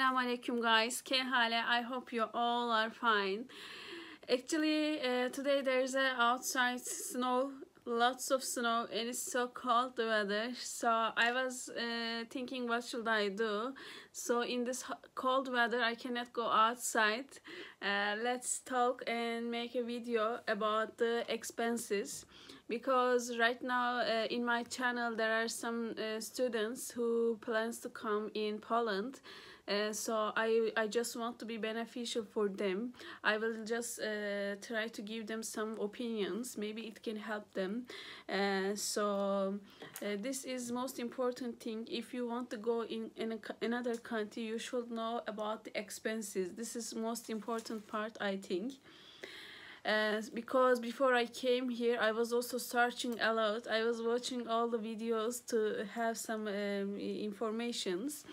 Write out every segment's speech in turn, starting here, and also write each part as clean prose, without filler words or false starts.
Selamun Aleyküm guys. I hope you all are fine. Actually, today there's a outside snow, lots of snow, and it's so cold the weather. So I was thinking, what should I do? So in this cold weather, I cannot go outside. Let's talk and make a video about the expenses. Because right now in my channel there are some students who plans to come in Poland. So I just want to be beneficial for them. I will just try to give them some opinions. Maybe it can help them. This is most important thing. If you want to go in another country, you should know about the expenses. This is most important part, I think. Because before I came here, I was also searching a lot. I was watching all the videos to have some informations.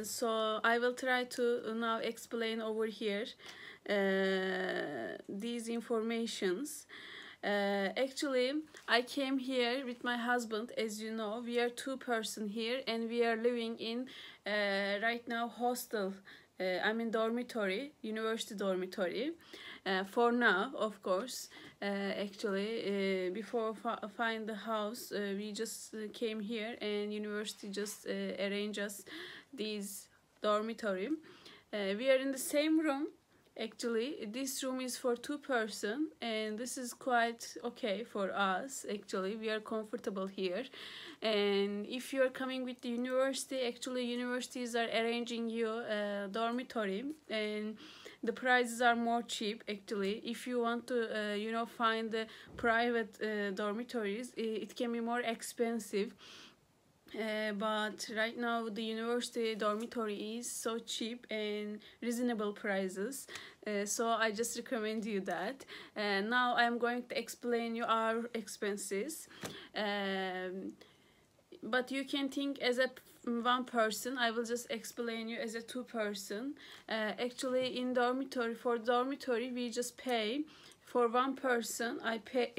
So I will try to now explain over here these informations. Actually, I came here with my husband. As you know, we are two person here, and we are living in right now hostel. I'm in dormitory, university dormitory. For now, of course. Actually, before find the house, we just came here, and university just arranged us these dormitory. We are in the same room. Actually, this room is for two person, and this is quite okay for us. Actually, we are comfortable here. And if you are coming with the university, actually universities are arranging you a dormitory, and the prices are more cheap. Actually, if you want to find the private dormitories, it can be more expensive. But right now the university dormitory is so cheap and reasonable prices, so I just recommend you that. Now I'm going to explain you our expenses, but you can think as a one person. I will just explain you as a two person. Actually, in dormitory, for dormitory we just pay for one person. I pay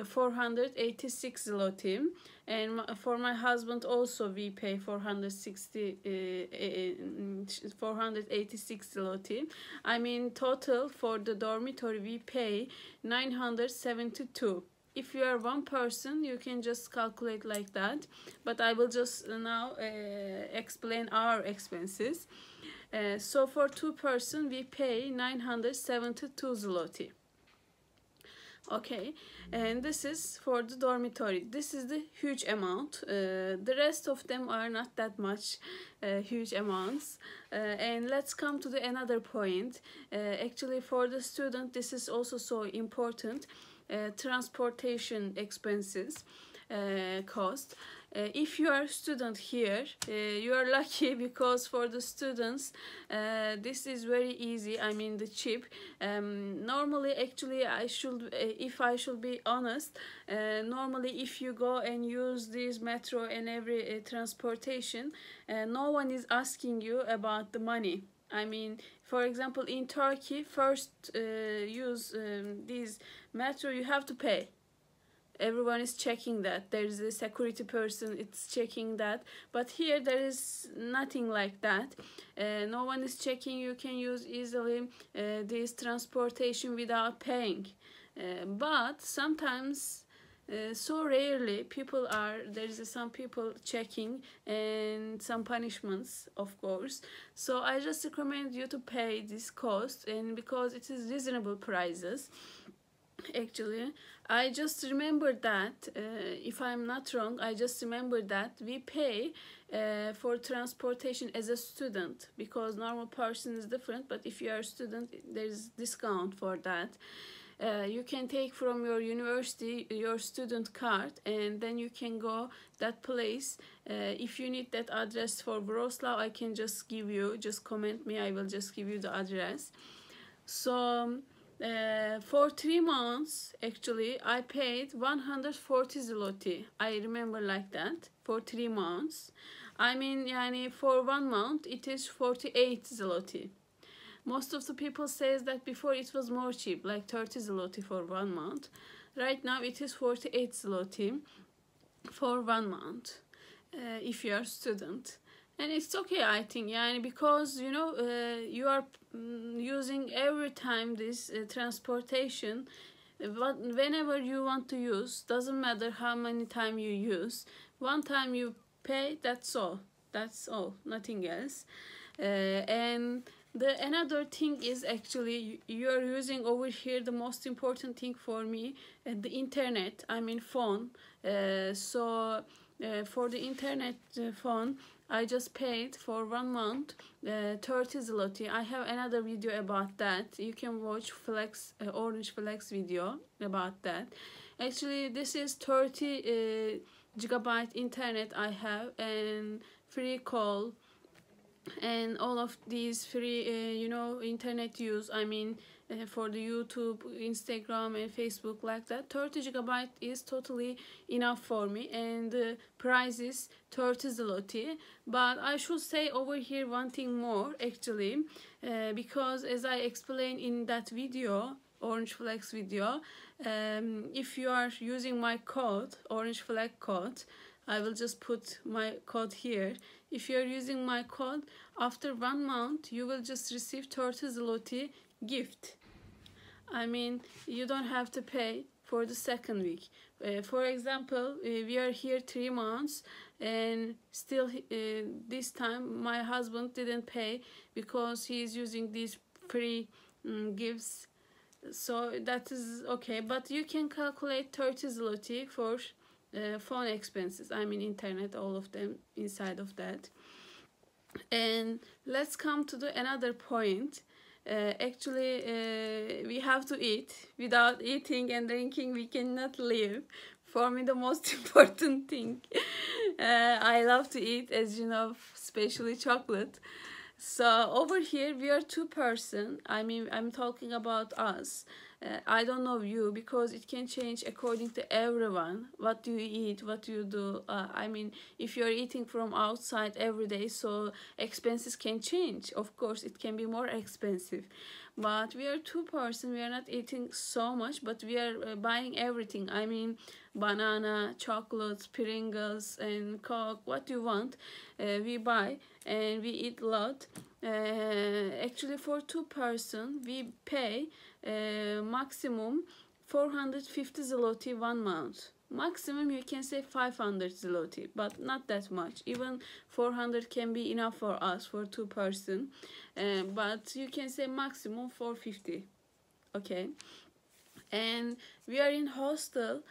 486 zloty, and for my husband also we pay 486 zloty. I mean, total for the dormitory we pay 972. If you are one person, you can just calculate like that, but I will just now explain our expenses. So for two person we pay 972 zloty. Okay, and this is for the dormitory. This is the huge amount. The rest of them are not that much huge amounts. And let's come to the another point. Actually, for the student, this is also so important. Transportation expenses cost. If you are a student here, you are lucky, because for the students this is very easy. I mean, the cheap. Normally, actually, if I should be honest, normally if you go and use this metro and every transportation, no one is asking you about the money. I mean, for example, in Turkey, first use this metro, you have to pay. Everyone is checking that. There is a security person, it's checking that. But here there is nothing like that. No one is checking. You can use easily this transportation without paying. But sometimes, so rarely, there is some people checking, and some punishments, of course. So I just recommend you to pay this cost, and because it is reasonable prices. Actually, I just remember that, if I'm not wrong, I just remember that we pay for transportation as a student, because normal person is different, but if you are a student, there's discount for that. You can take from your university your student card, and then you can go that place. If you need that address for Wrocław, I can just give you, just comment me, I will just give you the address. So for 3 months, actually, I paid 140 zloty. I remember like that, for 3 months. I mean, for 1 month, it is 48 zloty. Most of the people says that before it was more cheap, like 30 zloty for 1 month. Right now, it is 48 zloty for 1 month, if you are a student. And it's okay, I think, yani, because you know, you are using every time this transportation, but whenever you want to use, doesn't matter how many time you use, one time you pay, that's all, nothing else. And the another thing is, actually, you're using over here the most important thing for me, the internet, I mean phone. For the internet phone, I just paid for 1 month 30 zloty. I have another video about that. You can watch Orange Flex video about that. Actually, this is 30 gigabyte internet I have, and free call, and all of these free you know, internet use, I mean for the YouTube, Instagram and Facebook, like that. 30 gigabyte is totally enough for me, and the price is 30 zloty. But I should say over here one thing more, actually, because as I explained in that video, Orange Flex video, if you are using my code, Orange Flex code, I will just put my code here. If you are using my code, after 1 month you will just receive 30 zloty gift. I mean, you don't have to pay for the second week. For example, we are here 3 months, and still this time my husband didn't pay because he is using these free gifts. So that is okay, but you can calculate 30 zloty for phone expenses, I mean internet, all of them inside of that. And let's come to the another point. Actually, we have to eat. Without eating and drinking, we cannot live. For me, the most important thing. I love to eat, as you know, especially chocolate. So over here we are 2 person. I mean, I'm talking about us. I don't know you, because it can change according to everyone. What do you eat? What do you do? I mean, if you're eating from outside every day, so expenses can change. Of course, it can be more expensive. But we are 2 person. We are not eating so much, but we are buying everything. I mean, banana, chocolates, Pringles, and Coke. What you want, we buy, and we eat a lot. Actually, for 2 person, we pay maximum 450 zloty 1 month. Maximum you can say 500 zloty, but not that much. Even 400 can be enough for us, for 2 person. But you can say maximum 450. Okay. And we are in hostel,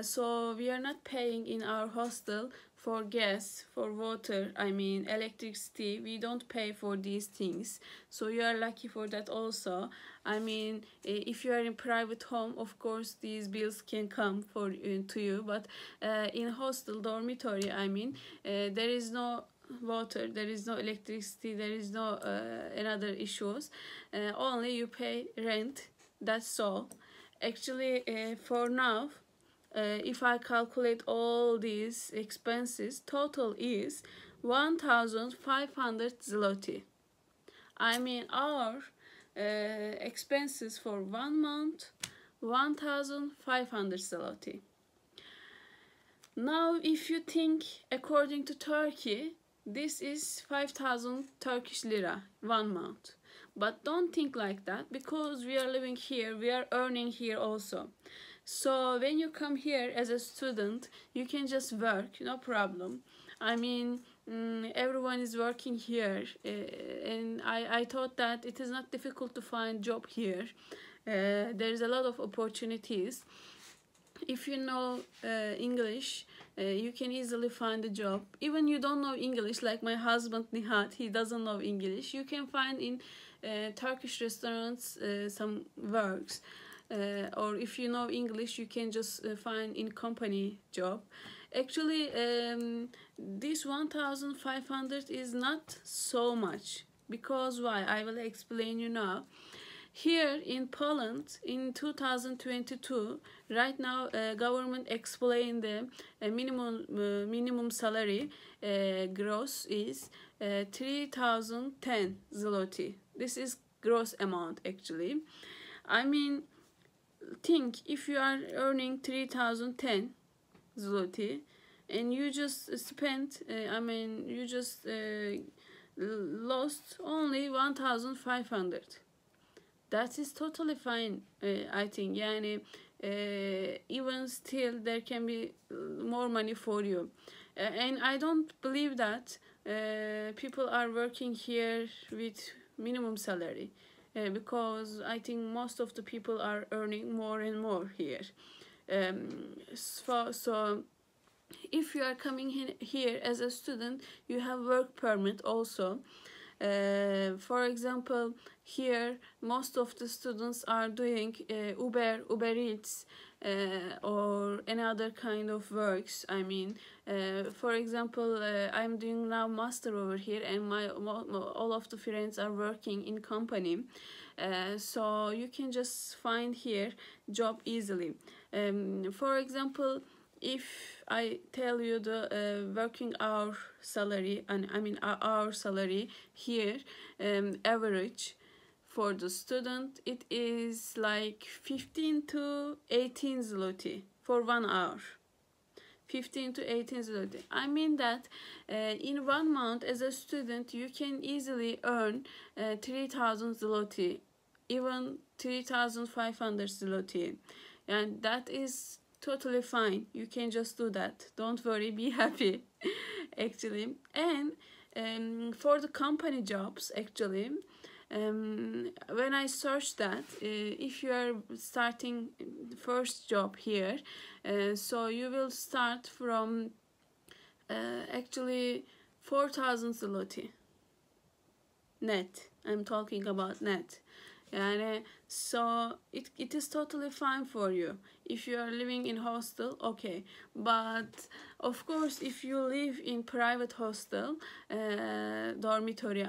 so we are not paying in our hostel for gas, for water, I mean electricity. We don't pay for these things, so you are lucky for that also. I mean, if you are in private home, of course these bills can come for to you, but in hostel dormitory, I mean, there is no water, there is no electricity, there is no another issues. Only you pay rent, that's all. Actually, for now, if I calculate all these expenses, total is 1,500 zloty. I mean, our expenses for 1 month, 1,500 zloty. Now, if you think according to Turkey, this is 5,000 Turkish lira 1 month. But don't think like that, because we are living here, we are earning here also. So when you come here as a student, you can just work, no problem. I mean, everyone is working here, and I thought that it is not difficult to find job here. There is a lot of opportunities. If you know English, you can easily find a job. Even you don't know English, like my husband Nihat, he doesn't know English. You can find in Turkish restaurants some works. Or if you know English, you can just find in company job. Actually, this 1,500 is not so much. Because why? I will explain you now. Here in Poland, in 2022, right now, government explained the minimum salary gross is 3,010 zloty. This is gross amount, actually. I mean, think if you are earning 3,010 zloty, and you just spent, you just lost only 1,500. That is totally fine, I think. Yani, even still there can be more money for you. And I don't believe that people are working here with minimum salary, because I think most of the people are earning more and more here. So if you are coming here as a student, you have work permit also. For example, here most of the students are doing Uber Eats, or another kind of works. For example, I'm doing now master over here, and all of the friends are working in company. So you can just find here job easily. For example, if I tell you the working hour salary, and our salary here, average for the student, it is like 15 to 18 zloty for 1 hour. 15 to 18 zloty. I mean that in 1 month as a student you can easily earn 3,000 zloty, even 3,500 zloty, and that is totally fine. You can just do that. Don't worry, be happy. Actually, and for the company jobs, actually, when I searched that, if you are starting first job here, so you will start from actually 4,000 zloty net. I'm talking about net. Yani, so it is totally fine for you. If you are living in hostel, okay. But of course, if you live in private hostel, dormitory,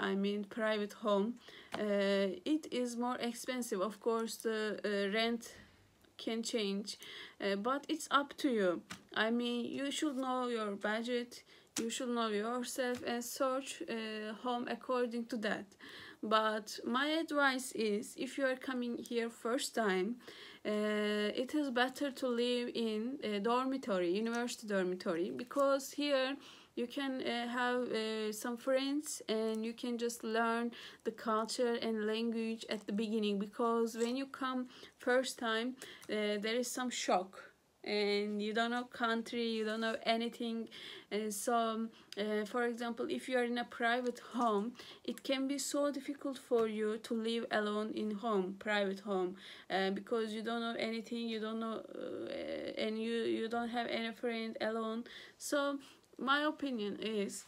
private home, it is more expensive. Of course, the rent can change, but it's up to you. You should know your budget. You should know yourself and search home according to that. But my advice is, if you are coming here first time, it is better to live in a dormitory, university dormitory, because here you can have some friends, and you can just learn the culture and language at the beginning, because when you come first time, there is some shock, and you don't know country, you don't know anything. So for example, if you are in a private home, it can be so difficult for you to live alone in private home, because you don't know anything, you don't know and you don't have any friend, alone. So my opinion is,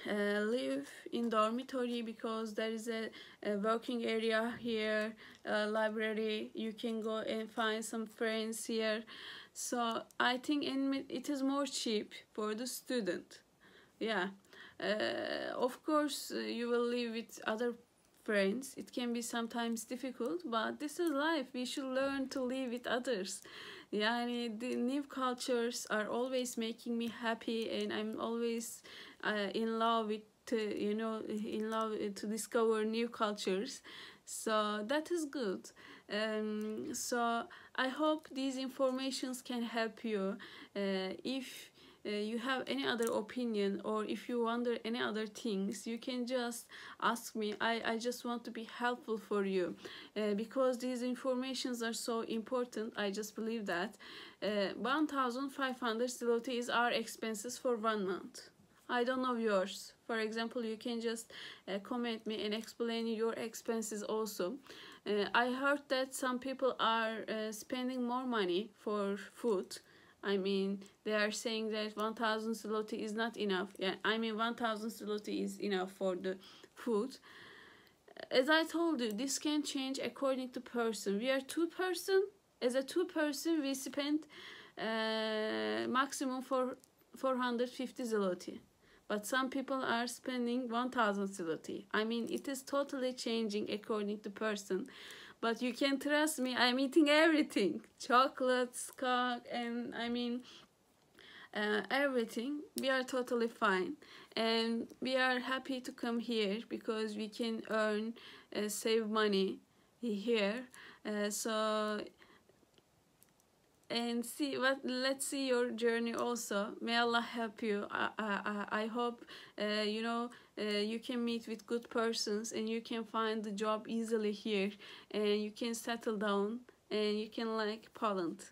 live in dormitory, because there is a working area here, library, you can go and find some friends here. So I think it is more cheap for the student. Yeah, of course you will live with other friends. It can be sometimes difficult, but this is life. We should learn to live with others. Yani, the new cultures are always making me happy, and I'm always in love with to discover new cultures. So that is good. So I hope these informations can help you. If you have any other opinion, or if you wonder any other things, you can just ask me. I just want to be helpful for you, because these informations are so important. I just believe that 1,500 zloty is our expenses for 1 month. I don't know yours. For example, you can just comment me and explain your expenses also. I heard that some people are spending more money for food. They are saying that 1,000 zloty is not enough. 1,000 zloty is enough for the food. As I told you, this can change according to person. We are 2 person. As a 2 person, we spend maximum for 450 zloty. But some people are spending 1,000 zloty. It is totally changing according to person. But you can trust me, I'm eating everything. Chocolates, coke, and everything. We are totally fine. And we are happy to come here, because we can earn, save money here. So and let's see your journey also. May Allah help you. I hope you can meet with good persons and you can find the job easily here and you can settle down and you can like Poland.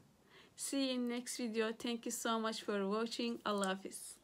See you in next video. Thank you so much for watching. Allah Hafiz.